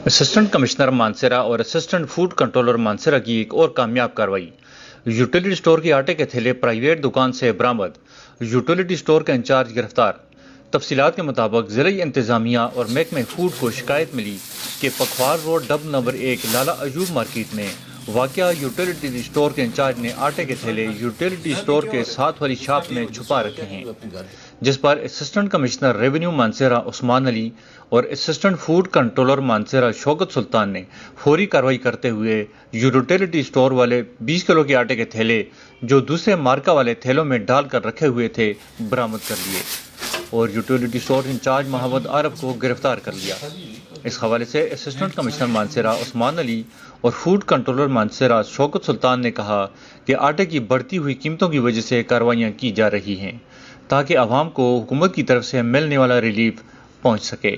Assistant commissioner Mansehra اور assistant food controller Mansehra کی ایک اور کامیاب کارروائی۔ یوٹیلیٹی اسٹور کے آٹے کے تھیلے پرائیویٹ دکان سے برآمد، یوٹیلیٹی اسٹور کا انچارج گرفتار۔ تفصیلات کے مطابق ضلعی انتظامیہ اور محکمہ فوڈ کو شکایت ملی کہ پکھوار روڈ ڈب نمبر 1 لالا ایوب مارکیٹ میں واقع یوٹیلیٹی اسٹور کے انچارج نے آٹے کے تھیلے یوٹیلیٹی اسٹور کے ساتھ والی شاپ میں چھپا رکھے ہیں، جس پر اسسٹنٹ کمشنر ریونیو مانسیرا عثمان علی اور اسسٹنٹ فوڈ کنٹرولر مانسیرا شوکت سلطان نے فوری کارروائی کرتے ہوئے یوٹیلیٹی اسٹور والے 20 کلو کے آٹے کے تھیلے جو دوسرے مارکا والے تھیلوں میں ڈال کر رکھے ہوئے تھے برآمد کر لیے اور یوٹیلیٹی اسٹور انچارج محمد عارف کو گرفتار کر لیا۔ اس حوالے سے اسسٹنٹ کمشنر مانسیرا عثمان علی اور فوڈ کنٹرولر مانسیرا شوکت سلطان نے کہا کہ آٹے کی بڑھتی ہوئی قیمتوں کی وجہ سے کارروائیاں کی جا رہی ہیں تاکہ عوام کو حکومت کی طرف سے ملنے والا ریلیف پہنچ سکے۔